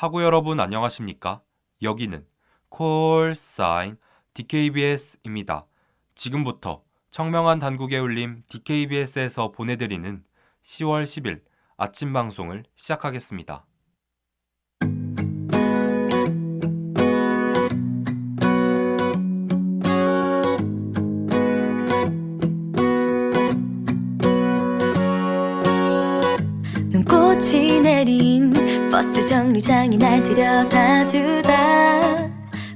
학우 여러분 안녕하십니까? 여기는 콜사인 DKBS입니다. 지금부터 청명한 단국의 울림 DKBS에서 보내드리는 10월 10일 아침 방송을 시작하겠습니다. 눈꽃이 내린 버스 정류장에 날 데려다주다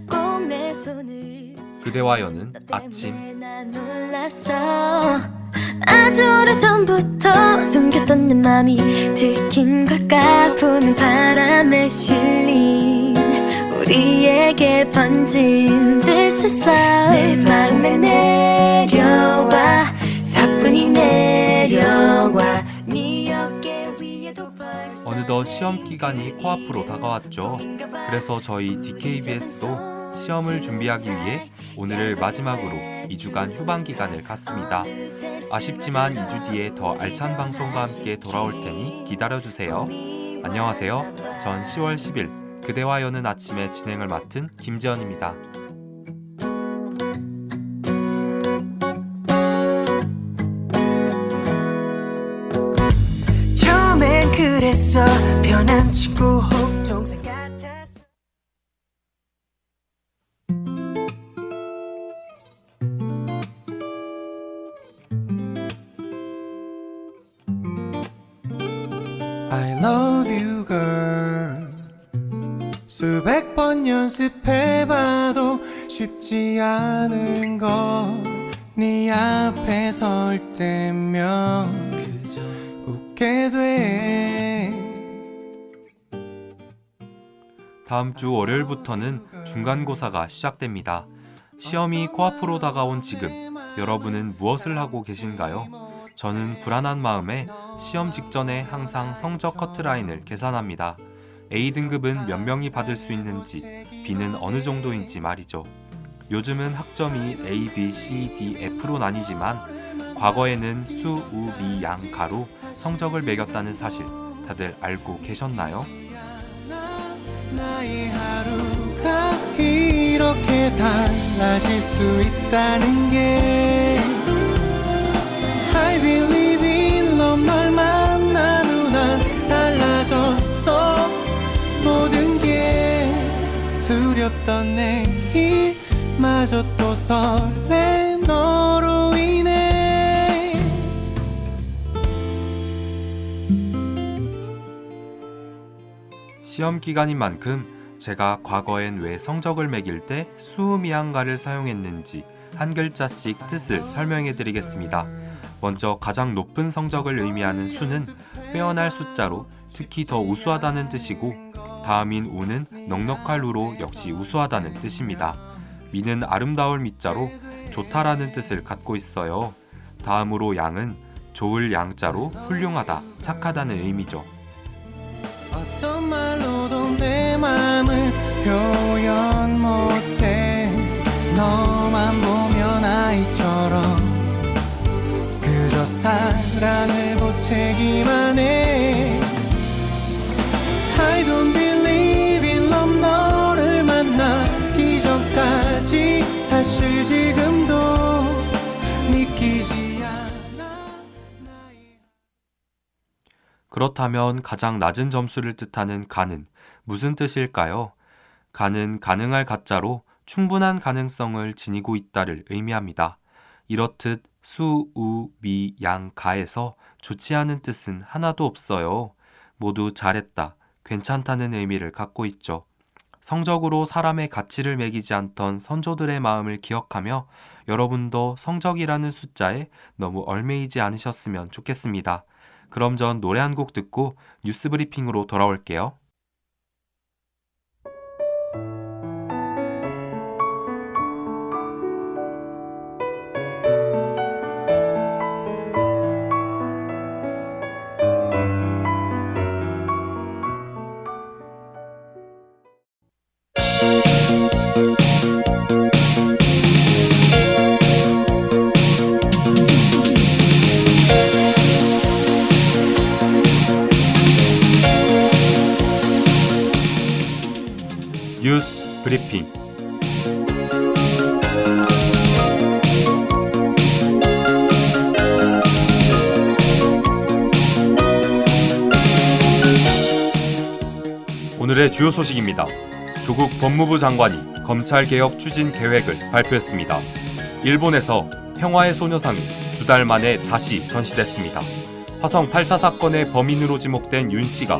꼭 내 손을 그대와 여는 너 아침. 때문에 난 놀랐어. 아주 오래전부터 숨겼던 내 맘이 들킨 걸까. 부는 바람에 실린 우리에게 번진 This is love. 내 마음에 내려와 사뿐히 내려와 네 어깨 위에도 벌써 어느덧 시험 기간이 코앞으로 다가왔죠. 그래서 저희 DKBS도 시험을 준비하기 위해 오늘을 마지막으로 2주간 휴방 기간을 갖습니다. 아쉽지만 2주 뒤에 더 알찬 방송과 함께 돌아올 테니 기다려주세요. 안녕하세요. 전 10월 10일 그대와 여는 아침의 진행을 맡은 김재현입니다. 처음엔 그랬어. 변한 친구 혹 동생 같았어. I love you girl. 수백 번 연습해봐도 쉽지 않은 걸 네 앞에 설 때면 그저 웃게 돼. 다음 주 월요일부터는 중간고사가 시작됩니다. 시험이 코앞으로 다가온 지금 여러분은 무엇을 하고 계신가요? 저는 불안한 마음에 시험 직전에 항상 성적 커트라인을 계산합니다. A등급은 몇 명이 받을 수 있는지, B는 어느 정도인지 말이죠. 요즘은 학점이 A, B, C, D, F로 나뉘지만 과거에는 수, 우, 미, 양, 가로 성적을 매겼다는 사실 다들 알고 계셨나요? 나의 하루가 이렇게 달라질 수 있다는 게 I believe in love. 널 만난 후 난 달라졌어. 모든 게 두렵던 내일마저 또 설레 너로 인해. 시험 기간인 만큼 제가 과거엔 왜 성적을 매길 때 수미양가를 사용했는지 한 글자씩 뜻을 설명해 드리겠습니다. 먼저 가장 높은 성적을 의미하는 수는 빼어날 숫자로 특히 더 우수하다는 뜻이고, 다음인 우는 넉넉할 우로 역시 우수하다는 뜻입니다. 미는 아름다울 미자로 좋다라는 뜻을 갖고 있어요. 다음으로 양은 좋을 양자로 훌륭하다, 착하다는 의미죠. 어떤 말로도 내 맘을 표현 못해. 너만 보면 아이처럼 그저 사랑을 보채기만 해. I don't believe in love. 너를 만나기 전까지 사실 지금도 믿기지 않아. 그렇다면 가장 낮은 점수를 뜻하는 가는 무슨 뜻일까요? 가는 가능할 가자로 충분한 가능성을 지니고 있다를 의미합니다. 이렇듯 수, 우, 미, 양, 가에서 좋지 않은 뜻은 하나도 없어요. 모두 잘했다, 괜찮다는 의미를 갖고 있죠. 성적으로 사람의 가치를 매기지 않던 선조들의 마음을 기억하며 여러분도 성적이라는 숫자에 너무 얽매이지 않으셨으면 좋겠습니다. 그럼 전 노래 한 곡 듣고 뉴스 브리핑으로 돌아올게요. 이제 주요 소식입니다. 조국 법무부 장관이 검찰개혁 추진 계획을 발표했습니다. 일본에서 평화의 소녀상이 2달 만에 다시 전시됐습니다. 화성 8차 사건의 범인으로 지목된 윤 씨가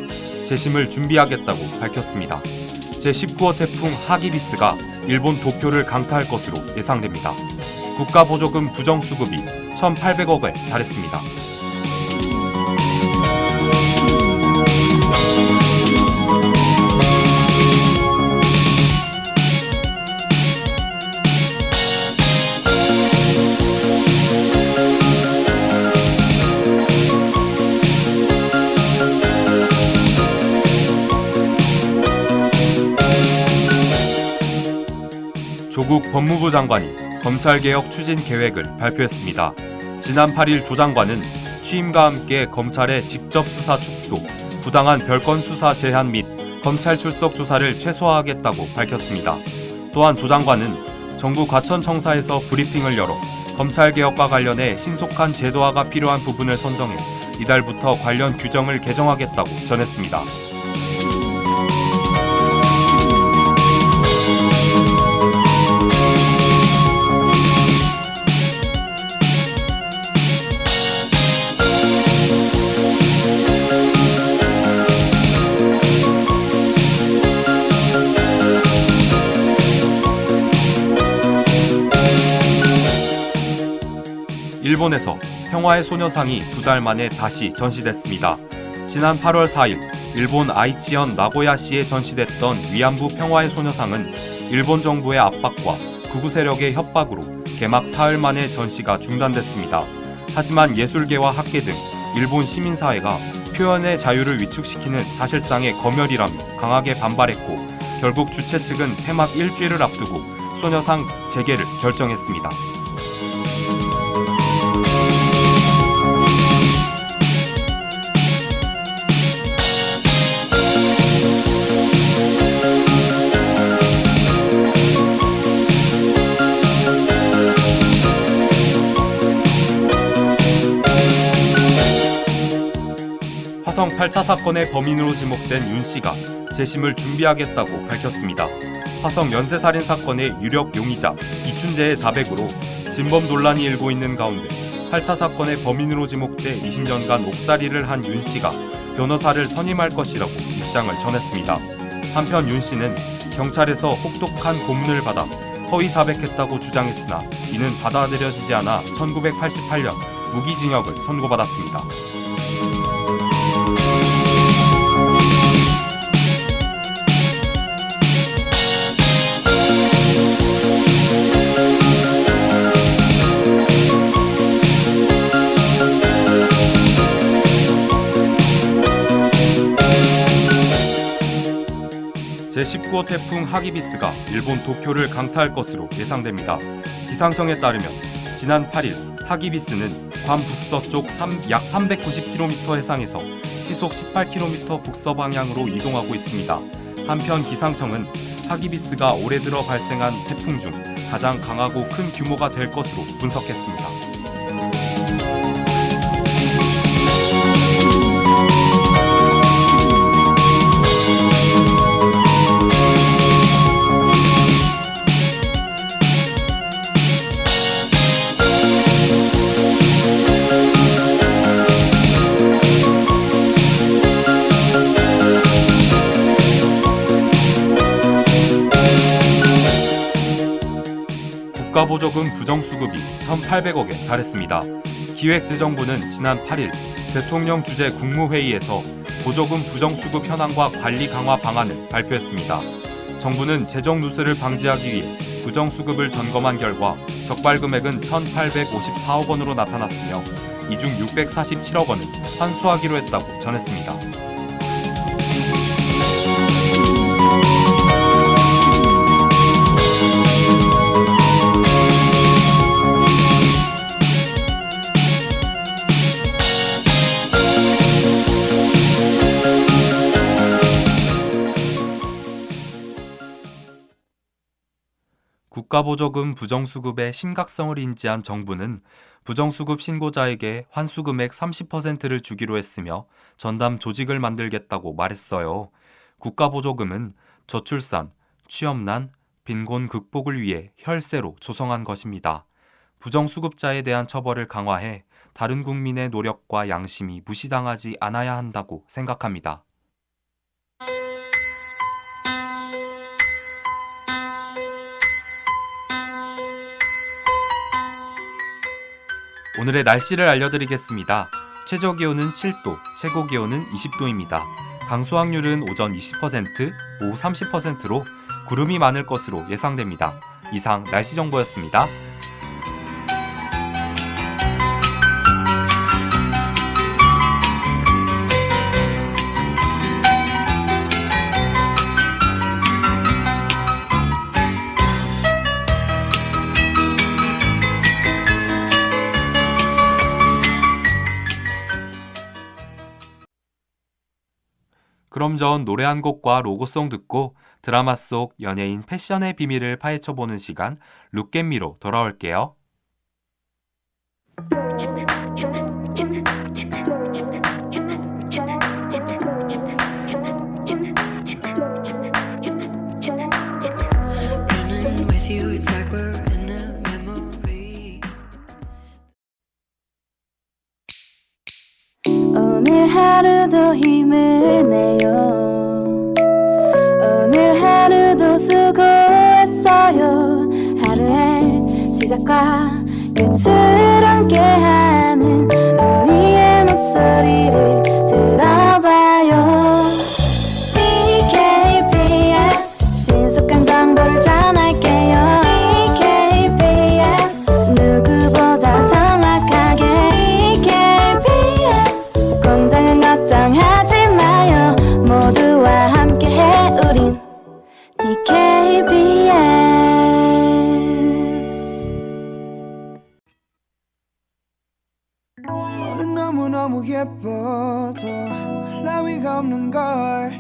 재심을 준비하겠다고 밝혔습니다. 제19호 태풍 하기비스가 일본 도쿄를 강타할 것으로 예상됩니다. 국가보조금 부정수급이 1,800억에 달했습니다. 조국 법무부 장관이 검찰개혁 추진 계획을 발표했습니다. 지난 8일 조 장관은 취임과 함께 검찰의 직접 수사 축소, 부당한 별건 수사 제한 및 검찰 출석 조사를 최소화하겠다고 밝혔습니다. 또한 조 장관은 정부 과천청사에서 브리핑을 열어 검찰개혁과 관련해 신속한 제도화가 필요한 부분을 선정해 이달부터 관련 규정을 개정하겠다고 전했습니다. 일본에서 평화의 소녀상이 2달 만에 다시 전시됐습니다. 지난 8월 4일 일본 아이치현 나고야시에 전시됐던 위안부 평화의 소녀상은 일본 정부의 압박과 극우 세력의 협박으로 개막 사흘 만에 전시가 중단됐습니다. 하지만 예술계와 학계 등 일본 시민사회가 표현의 자유를 위축시키는 사실상의 검열이라며 강하게 반발했고 결국 주최 측은 폐막 일주일을 앞두고 소녀상 재개를 결정했습니다. 화성 8차 사건의 범인으로 지목된 윤 씨가 재심을 준비하겠다고 밝혔습니다. 화성 연쇄살인 사건의 유력 용의자 이춘재의 자백으로 진범 논란이 일고 있는 가운데 8차 사건의 범인으로 지목돼 20년간 옥살이를 한 윤 씨가 변호사를 선임할 것이라고 입장을 전했습니다. 한편 윤 씨는 경찰에서 혹독한 고문을 받아 허위 자백했다고 주장했으나 이는 받아들여지지 않아 1988년 무기징역을 선고받았습니다. 제19호 태풍 하기비스가 일본 도쿄를 강타할 것으로 예상됩니다. 기상청에 따르면 지난 8일 하기비스는 괌 북서쪽 약 390km 해상에서 시속 18km 북서 방향으로 이동하고 있습니다. 한편 기상청은 하기비스가 올해 들어 발생한 태풍 중 가장 강하고 큰 규모가 될 것으로 분석했습니다. 국가보조금 부정수급이 1,800억에 달했습니다. 기획재정부는 지난 8일 대통령 주재 국무회의에서 보조금 부정수급 현황과 관리 강화 방안을 발표했습니다. 정부는 재정 누수를 방지하기 위해 부정수급을 점검한 결과 적발 금액은 1,854억 원으로 나타났으며 이 중 647억 원은 환수하기로 했다고 전했습니다. 국가보조금 부정수급의 심각성을 인지한 정부는 부정수급 신고자에게 환수금액 30%를 주기로 했으며 전담 조직을 만들겠다고 말했어요. 국가보조금은 저출산, 취업난, 빈곤 극복을 위해 혈세로 조성한 것입니다. 부정수급자에 대한 처벌을 강화해 다른 국민의 노력과 양심이 무시당하지 않아야 한다고 생각합니다. 오늘의 날씨를 알려드리겠습니다. 최저기온은 7도, 최고기온은 20도입니다. 강수확률은 오전 20%, 오후 30%로 구름이 많을 것으로 예상됩니다. 이상 날씨 정보였습니다. 그럼 전 노래 한 곡과 로고송 듣고 드라마 속 연예인 패션의 비밀을 파헤쳐보는 시간 룩앤미로 돌아올게요. Running with you, it's like we're in a memory. 오늘 하루도 힘을 내요. 오늘 하루도 수고했어요. 하루의 시작과 끝을 함께하는 우리의 목소리를 들어봐요. DKBS 신속한 정보를 전할게요. DKBS 누구보다 정확하게 DKBS 공장은 걱정하지 마요. 모두와 함께해 우린 DKBS. 너는 너무너무 예뻐도 라위가 없는 걸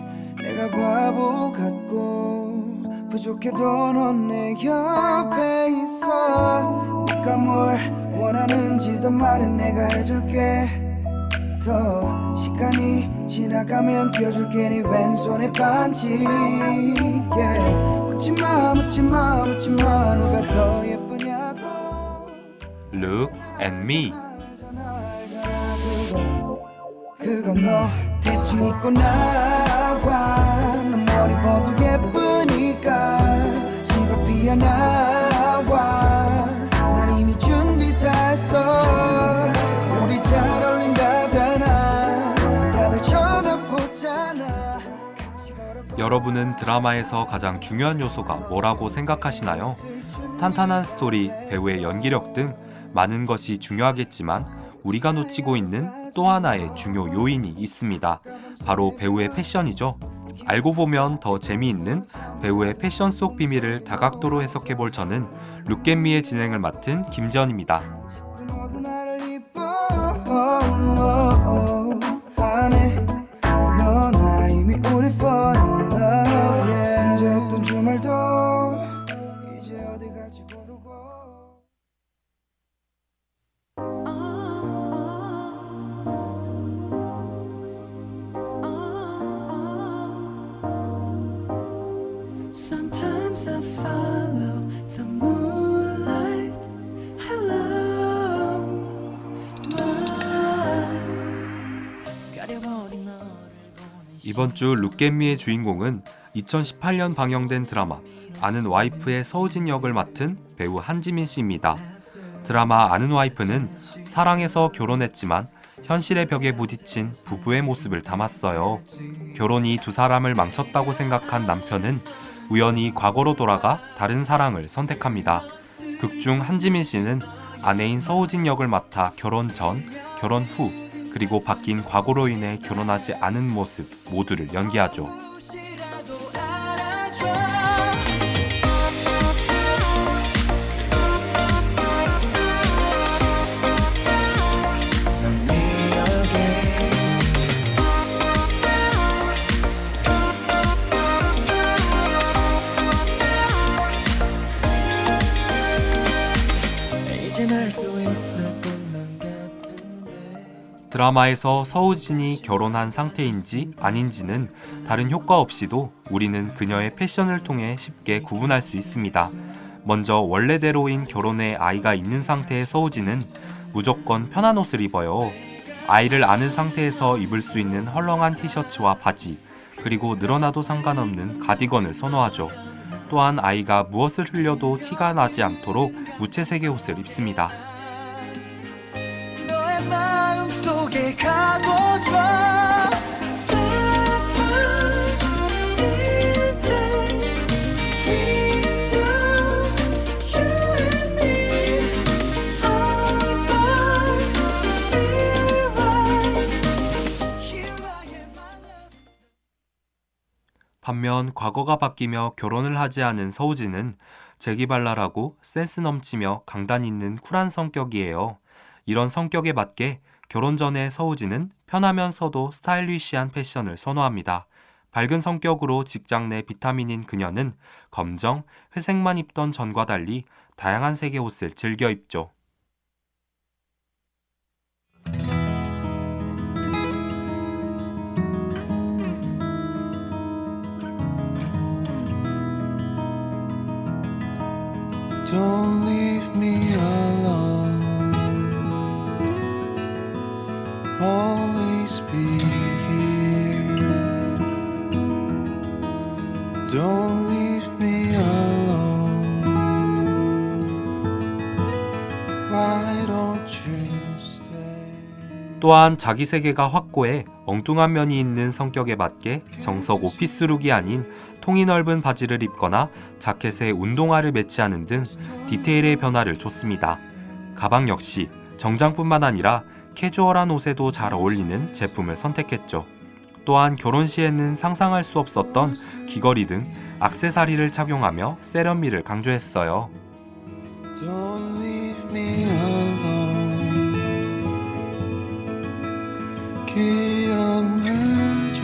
내가 바보 같고 부족해도 넌 내 옆에 있어. 네가 뭘 원하는지도 말은 내가 해줄게. 더 시간이 지나가면 끼워줄게 네 왼손에 반지. yeah. 묻지마 묻지마 묻지마 누가 더 예쁘냐고. Look and me. 그건 너 대충 입고 나와. 너 머리 모두 예쁘니까 집 앞이야 나와. 난 이미 준비 다 했어. 우리 잘 어울린다잖아. 다들 쳐다보잖아. 같이 걸어보. 여러분은 드라마에서 가장 중요한 요소가 뭐라고 생각하시나요? 탄탄한 스토리, 배우의 연기력 등 많은 것이 중요하겠지만 우리가 놓치고 있는 또 하나의 중요 요인이 있습니다. 바로 배우의 패션이죠. 알고 보면 더 재미있는 배우의 패션 속 비밀을 다각도로 해석해볼 저는 룩앤미의 진행을 맡은 김지연입니다. 모두 나를 이뻐하네. 너 나 이미 우리 fall in love. yeah. 잊었던 주말도 이제 어디 갈지 모르고. Sometimes I follow the moonlight. Hello, my. 가려버린 너를 보는 이번 주 룩앤미의 주인공은 2018년 방영된 드라마 아는 와이프의 서우진 역을 맡은 배우 한지민 씨입니다. 드라마 아는 와이프는 사랑해서 결혼했지만 현실의 벽에 부딪힌 부부의 모습을 담았어요. 결혼이 두 사람을 망쳤다고 생각한 남편은 우연히 과거로 돌아가 다른 사랑을 선택합니다. 극중 한지민 씨는 아내인 서우진 역을 맡아 결혼 전, 결혼 후, 그리고 바뀐 과거로 인해 결혼하지 않은 모습 모두를 연기하죠. 이젠 알 수 있을 것만 같은데 드라마에서 서우진이 결혼한 상태인지 아닌지는 다른 효과 없이도 우리는 그녀의 패션을 통해 쉽게 구분할 수 있습니다. 먼저 원래대로인 결혼에 아이가 있는 상태의 서우진은 무조건 편한 옷을 입어요. 아이를 안은 상태에서 입을 수 있는 헐렁한 티셔츠와 바지, 그리고 늘어나도 상관없는 가디건을 선호하죠. 또한 아이가 무엇을 흘려도 티가 나지 않도록 무채색의 옷을 입습니다. 너의 마음속에 가둬줘 반면 과거가 바뀌며 결혼을 하지 않은 서우진은 재기발랄하고 센스 넘치며 강단 있는 쿨한 성격이에요. 이런 성격에 맞게 결혼 전에 서우진은 편하면서도 스타일리시한 패션을 선호합니다. 밝은 성격으로 직장 내 비타민인 그녀는 검정, 회색만 입던 전과 달리 다양한 색의 옷을 즐겨 입죠. Don't leave me alone. Always be here. Don't leave me alone. Why don't you stay? 또한 자기 세계가 확고해 엉뚱한 면이 있는 성격에 맞게 정석 오피스룩이 아닌 통이 넓은 바지를 입거나 자켓에 운동화를 매치하는 등 디테일의 변화를 줬습니다. 가방 역시 정장뿐만 아니라 캐주얼한 옷에도 잘 어울리는 제품을 선택했죠. 또한 결혼 시에는 상상할 수 없었던 귀걸이 등 액세서리를 착용하며 세련미를 강조했어요. Don't leave me alone. 기억나죠.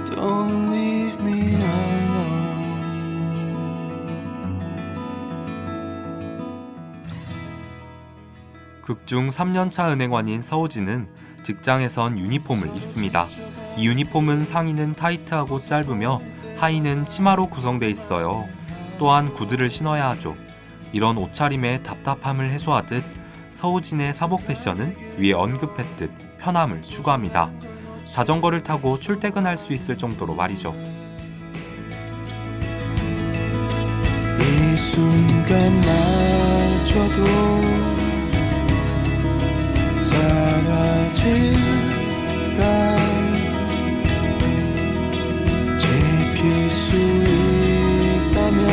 Don't leave me alone. 극중 3년차 은행원인 서우진은 직장에선 유니폼을 입습니다. 이 유니폼은 상의는 타이트하고 짧으며 하의는 치마로 구성돼 있어요. 또한 구두를 신어야 하죠. 이런 옷차림의 답답함을 해소하듯 서우진의 사복 패션은 위에 언급했듯 편함을 추구합니다. 자전거를 타고 출퇴근할 수 있을 정도로 말이죠. 이 순간마저도 사라질까 지킬 수 있다면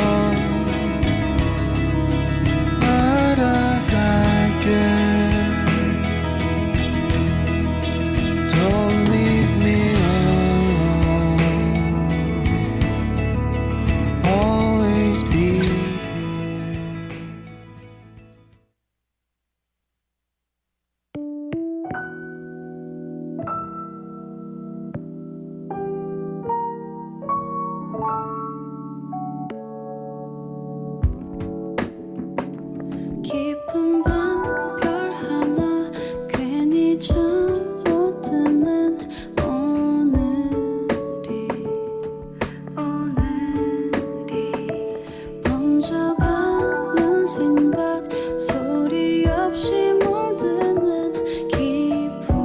알아갈게. Don't leave me alone. Always be here. 깊은 밤 별 하나 괜히 잠 못 드는 오늘이 번져가는 생각 소리 없이 멍드는 기분이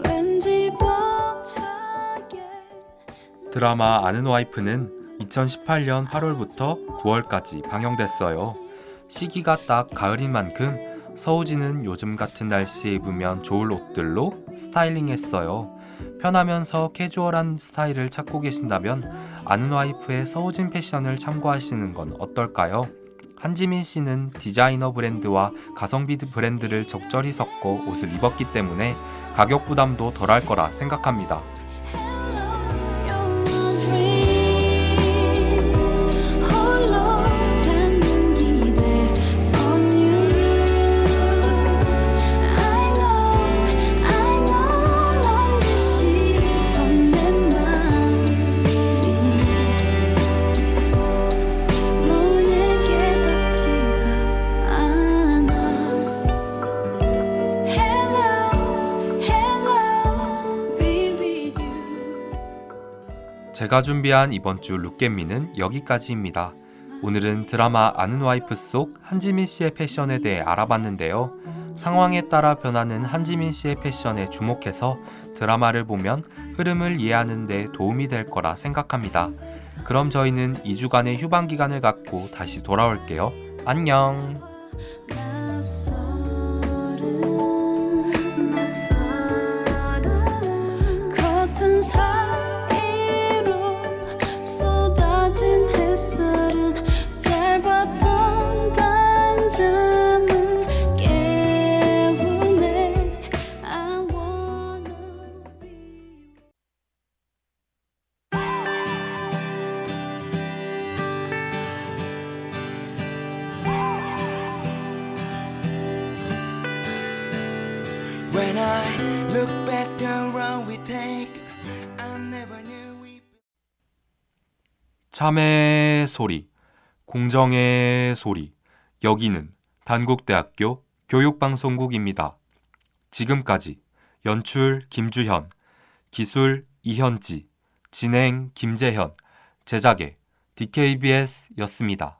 왠지 벅차게. 드라마 아는 와이프는 2018년 8월부터 9월까지 방영됐어요. 시기가 딱 가을인 만큼 서우진은 요즘 같은 날씨에 입으면 좋을 옷들로 스타일링했어요. 편하면서 캐주얼한 스타일을 찾고 계신다면 아는 와이프의 서우진 패션을 참고하시는 건 어떨까요? 한지민 씨는 디자이너 브랜드와 가성비 브랜드를 적절히 섞어 옷을 입었기 때문에 가격 부담도 덜할 거라 생각합니다. 넌 제가 준비한 이번 주 룩겟미는 여기까지입니다. 오늘은 드라마 아는 와이프 속 한지민 씨의 패션에 대해 알아봤는데요. 상황에 따라 변하는 한지민 씨의 패션에 주목해서 드라마를 보면 흐름을 이해하는 데 도움이 될 거라 생각합니다. 그럼 저희는 2주간의 휴방 기간을 갖고 다시 돌아올게요. 안녕! 겉은 사이로 쏟아진 햇살은 짧았던 단잠을 깨우네. I wanna be When I look back the road we take, I never knew we. 참의 소리, 공정의 소리. 여기는 단국대학교 교육방송국입니다. 지금까지 연출 김주현, 기술 이현지, 진행 김재현, 제작의 DKBS였습니다.